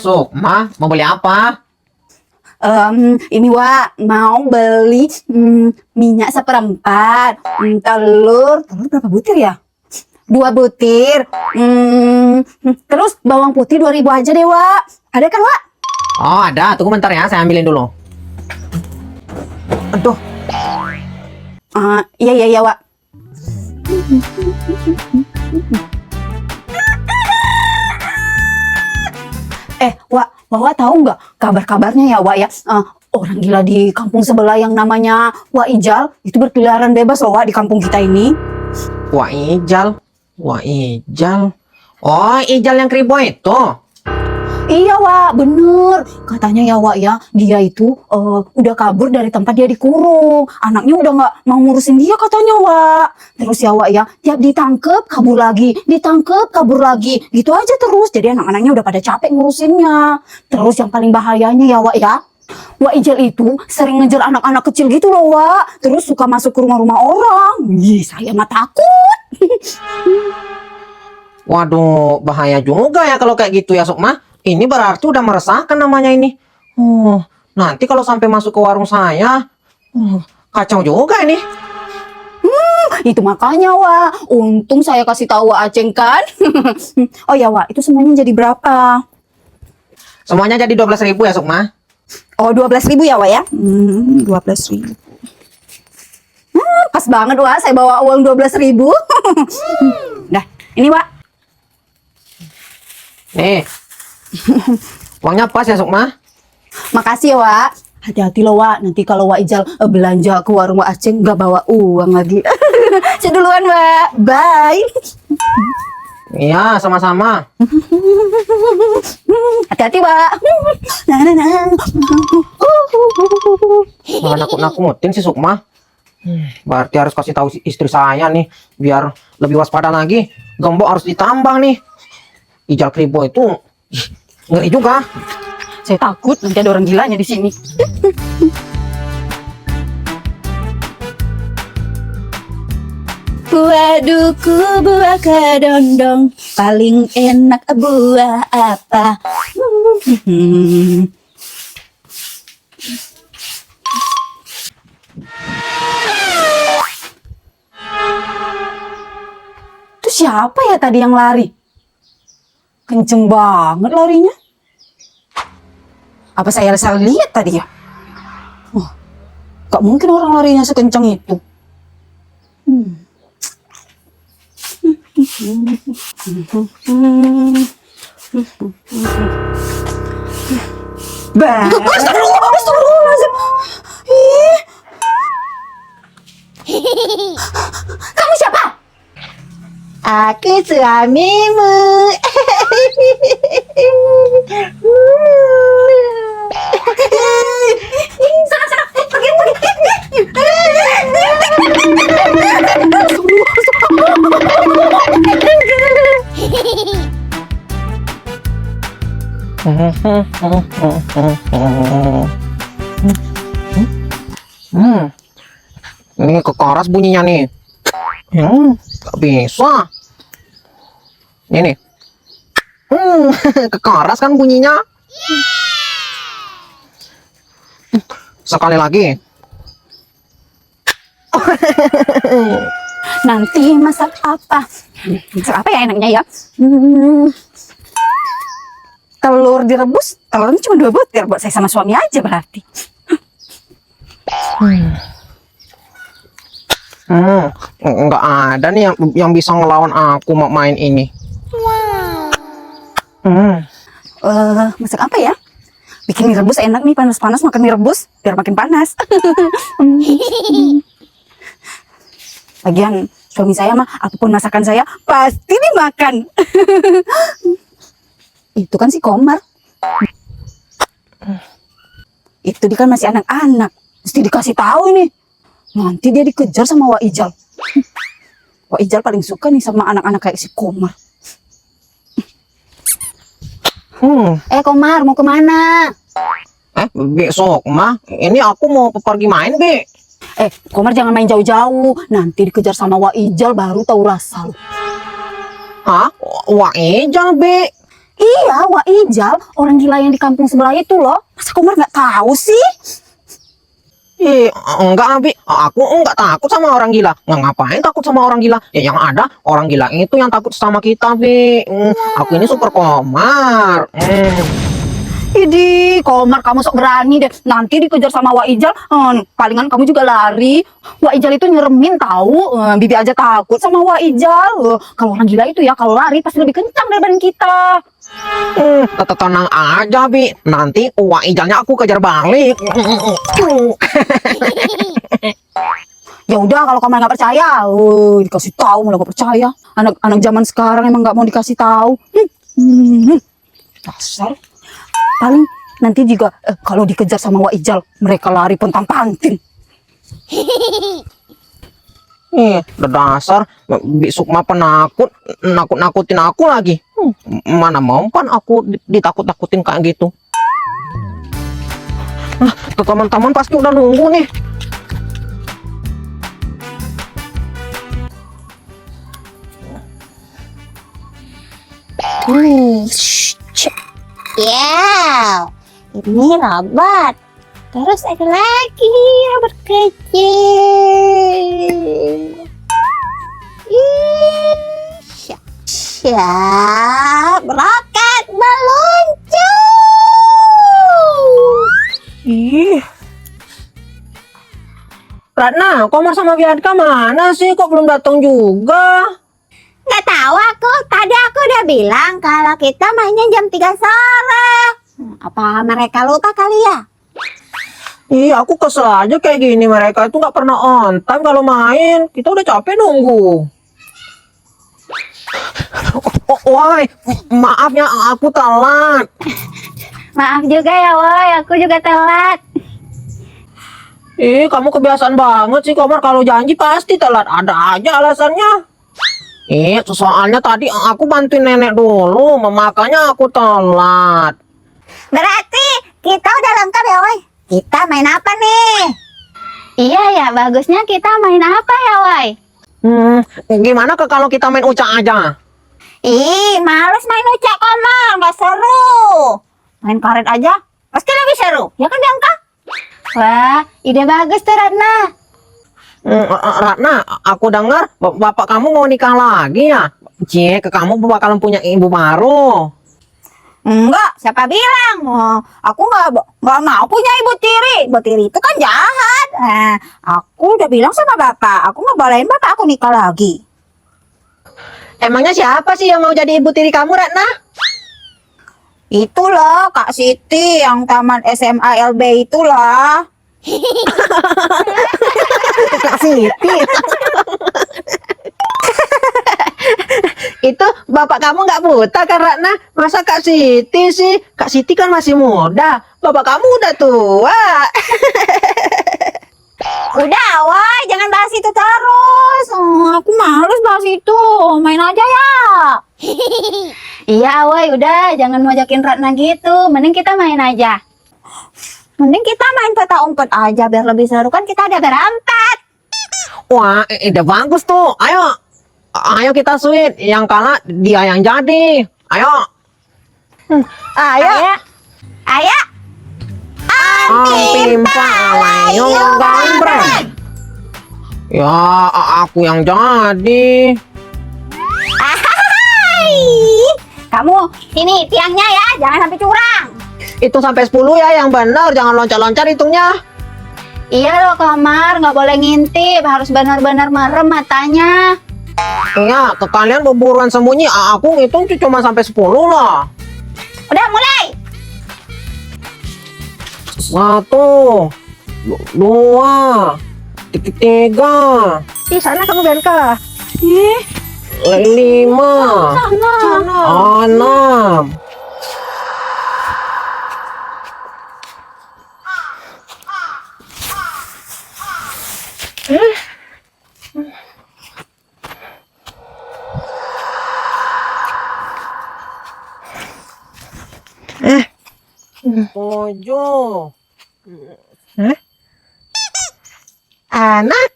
Sukma, mau beli apa? Ini Wak, mau beli minyak seperempat, telur berapa butir ya? 2 butir. Terus bawang putih 2.000 aja deh, Wak. Ada kan, Wak? Oh, ada. Tunggu bentar ya, saya ambilin dulu. Aduh, Iya, Wak. Wak tahu nggak kabar-kabarnya ya, Wak ya? Orang gila di kampung sebelah yang namanya Wak Ijal itu berkeliaran bebas loh, Wak, di kampung kita ini. Wak Ijal. Wak Ijal. Oh, Ijal yang kribo itu. Iya, Wak, bener. Katanya ya, Wak ya, dia itu udah kabur dari tempat dia dikurung. Anaknya udah nggak mau ngurusin dia katanya, Wak. Terus ya, Wak ya, tiap ditangkep kabur lagi, ditangkep kabur lagi, gitu aja terus. Jadi anak-anaknya udah pada capek ngurusinnya. Terus yang paling bahayanya ya, Wak ya, Wak Ijal itu sering ngejar anak-anak kecil gitu loh, Wak. Terus suka masuk ke rumah-rumah orang. Ih, saya mah takut. Waduh, bahaya juga ya kalau kayak gitu ya, Sukma. Ini berarti udah meresahkan namanya ini. Nanti kalau sampai masuk ke warung saya, kacau juga ini. Itu makanya, Wak. Untung saya kasih tahu Wak Aceng kan. Oh ya, Wak, itu semuanya jadi berapa? Semuanya jadi 12.000 ya, Sukma. Oh, 12.000 ya, Wak ya? 12.000. Pas banget, Wak. Saya bawa uang 12.000. Dah, ini, Wak. Nih. Uangnya pas ya, Sukma? Makasih ya, Wak. Hati-hati loh, Wak. Nanti kalau Wak Ijal belanja ke warung Wak Aceng nggak bawa uang lagi. Saya duluan, Wak. Bye. Iya, sama-sama. Hati-hati, Wak. Malah nakut-nakutin si Sukma. Berarti harus kasih tahu istri saya nih, biar lebih waspada lagi. Gembok harus ditambah nih. Ijal kribo itu ngeri juga. Saya takut nanti ada orang gilanya di sini. Waduh, buah kedondong paling enak buah apa? Itu siapa ya tadi yang lari? Kenceng banget larinya. Apa saya salah lihat tadi ya? Gak mungkin orang larinya sekencang itu. Astagfirullahaladzim. Kamu siapa? Aku suamimu. Sana, pergi. Ini kekeras bunyinya nih. Gak bisa. Ini nih. Kekeras kan bunyinya. Sekali lagi. Nanti masak apa? Masak apa ya enaknya ya? Telur direbus, telurnya cuma 2 butir buat saya sama suami aja berarti. Nggak ada nih yang bisa ngelawan aku mau main ini. Masak apa ya? Bikin mie rebus enak nih, panas-panas makan mie rebus biar makin panas. Lagian suami saya mah apapun masakan saya pasti dimakan. Itu kan si Komar. Itu dia kan masih anak-anak, mesti dikasih tahu ini. Nanti dia dikejar sama Wak Ijal. Wak Ijal paling suka nih sama anak-anak kayak si Komar. Komar mau kemana? Besok mah ini aku mau pergi main, Be. Komar jangan main jauh-jauh. Nanti dikejar sama Wak Ijal baru tahu rasa. Hah? Wah, Ijal, Be. Iya, Wak Ijal, orang gila yang di kampung sebelah itu loh. Masa Komar nggak tahu sih? Enggak, Abi. Aku enggak takut sama orang gila. Ngapain takut sama orang gila? Ya yang ada orang gila itu yang takut sama kita, Bi. Aku ini super Komar. Idi, Komar kamu sok berani deh. Nanti dikejar sama Wak Ijal, palingan kamu juga lari. Wak Ijal itu nyeremin tahu. Bibi aja takut sama Wak Ijal. Kalau orang gila itu ya kalau lari pasti lebih kencang daripada kita. Tenang aja, Bi. Nanti Wak Ijalnya aku kejar balik. Ya udah kalau kamu nggak percaya, dikasih tahu malah nggak percaya. Anak zaman sekarang emang nggak mau dikasih tahu. Dasar. Paling nanti juga kalau dikejar sama Wak Ijal, mereka lari pontang-panting. Dasar Bi Sukma penakut, nakut-nakutin aku lagi. Mana mau kan aku ditakut-takutin kayak gitu. Tuh teman-teman pasti udah nunggu nih. Wow, ini robot. Terus ada lagi robot kecil. Siap, roket meluncur. Ratna, Komar sama Bianca mana sih? Kok belum datang juga? Nggak tahu aku. Tadi aku udah bilang kalau kita mainnya jam 3 sore. Apa mereka lupa kali ya? Aku kesel aja kayak gini. Mereka itu nggak pernah on time kalau main. Kita udah capek nunggu. Woi, maaf ya, aku telat. Maaf juga ya, woi, aku juga telat. Kamu kebiasaan banget sih, Komar. Kalau janji pasti telat. Ada aja alasannya. Soalnya tadi aku bantuin nenek dulu, makanya aku telat. Berarti kita udah lengkap ya, woi. Kita main apa nih? Iya ya, bagusnya kita main apa ya, woi? Gimana kalau kita main ucak aja? Males main ucak, Komar. Nggak seru. Main karet aja, pasti lebih seru. Ya kan, Bianca? Wah, ide bagus tuh, Ratna. Ratna, aku dengar bapak kamu mau nikah lagi ya? Ke kamu bakalan punya ibu baru. Enggak, siapa bilang? Aku nggak mau punya ibu tiri. Ibu tiri itu kan jahat. Aku udah bilang sama bapak, aku nggak bolehin bapak aku nikah lagi. Emangnya siapa sih yang mau jadi ibu tiri kamu, Ratna? Itu loh, Kak Siti yang taman SMA LB itulah. Kak Siti. Itu bapak kamu nggak buta kan, Ratna? Masa Kak Siti sih? Kak Siti kan masih muda. Bapak kamu udah tua. Udah, woi, jangan bahas itu terus. Aku males bahas itu. Main aja ya. Iya, woi, udah jangan mojokin Ratna gitu. Mending kita main aja. Mending kita main peta umpet aja biar lebih seru, kan kita ada berempat. Wah, ide bagus tuh. Ayo kita sweet. Yang kalah dia yang jadi. Ayo. Ayo. Ayo. Pimpa layung gambreng. Ya, aku yang jadi. Kamu ini tiangnya ya, jangan sampai curang. Itu sampai 10 ya yang benar, jangan loncat-loncat hitungnya. Iya loh, Komar, nggak boleh ngintip, harus benar-benar merem matanya. Iya, ke kalian buruan sembunyi. Aku ngitung cuma sampai 10 lah. Udah mulai. 1, 2, 3. Di sana kamu Bianca. 5, Sana. 6. Tujuh. Anak.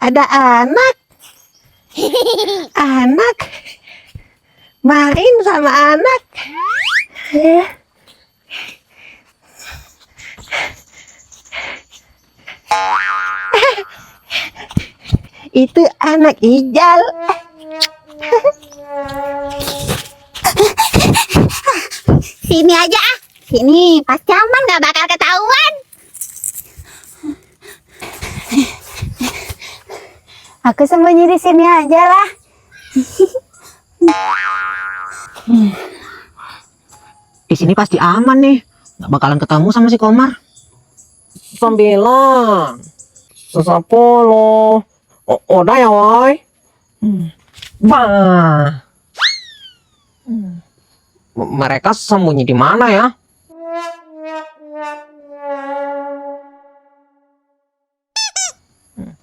Ada anak. Anak. main sama anak. Itu anak Ijal. Sini aja ah. Sini, pas Caman gak bakal ketahuan. Aku sembunyi di sini aja lah. Di sini pasti aman nih. Nggak bakalan ketemu sama si Komar. 9, 10. Udah ya, woy. Bah. Mereka sembunyi di mana ya?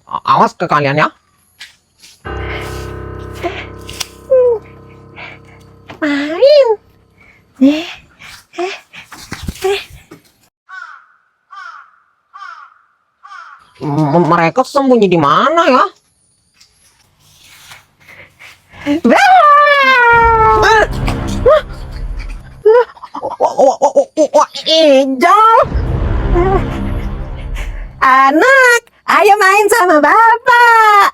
Awas ke kalian ya. Main. Mereka sembunyi di mana ya? Ijal. Anak, ayo main sama bapak.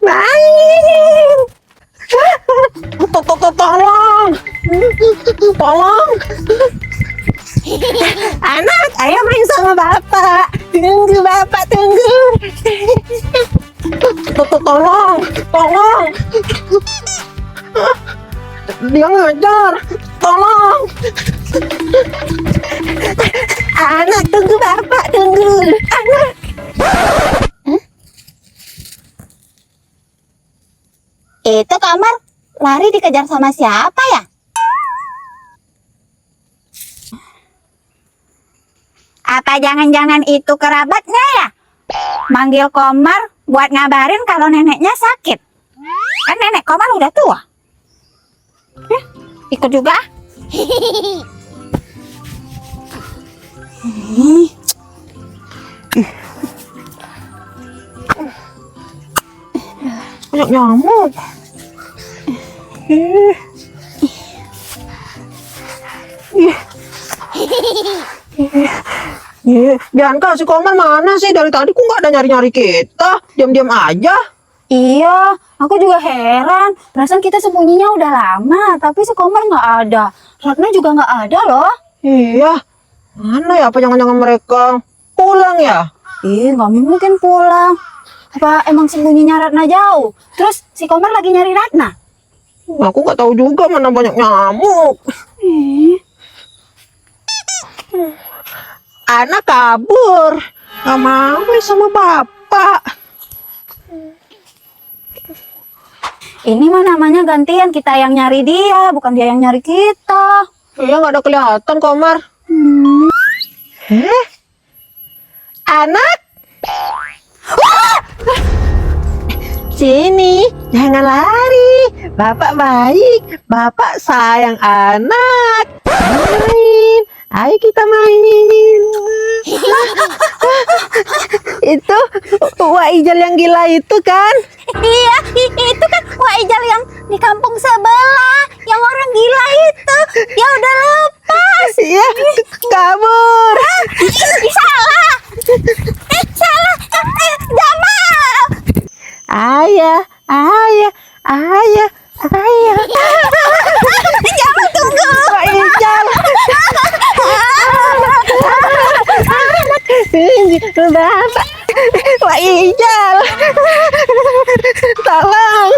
Main. Tolong. Tolong. Anak, ayo main sama bapak. Tunggu bapak, tunggu. Tolong. Tolong. Dia ngejar. Tolong. Anak, tunggu bapak, tunggu. Anak. Itu Kamar lari dikejar sama siapa ya? Apa jangan-jangan itu kerabatnya ya? Manggil Komar buat ngabarin kalau neneknya sakit. Kan nenek Komar udah tua. Ikut juga. Banyak nyamuk. Bianca, si Komar mana sih? Dari tadi kok nggak ada nyari-nyari kita? Diam-diam aja. Iya, aku juga heran. Perasaan kita sembunyinya udah lama, tapi si Komar nggak ada. Ratna juga nggak ada loh. Iya. Mana ya? Apa jangan-jangan mereka pulang ya? Nggak mungkin pulang. Apa emang sembunyinya Ratna jauh? Terus si Komar lagi nyari Ratna? Aku nggak tahu juga mana banyak nyamuk. Anak kabur. Nggak mau sama bapak. Ini mah namanya gantian, kita yang nyari dia, bukan dia yang nyari kita. Iya, nggak ada kelihatan, Komar. Anak. Sini, jangan lari. Bapak baik, bapak sayang anak. Main, ayo kita main. Itu Wak Ijal yang gila itu kan? Iya, itu kan Wak Ijal yang di kampung sebelah, yang orang gila itu. Ya udah lepas. Iya, kabur. Salah. Salah. Jamal. Ayah. Jamal tunggu. Wak Ijal. Bapak, Wak Ijal. Tolong.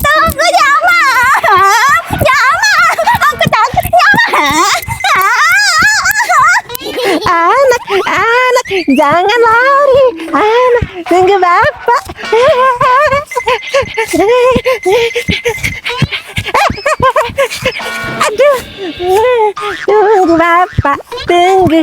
Tunggu Jamal. Jamal. Aku takut Jamal. Anak, jangan lari. Anak, tunggu bapak. Aduh, tunggu bapak. Tunggu.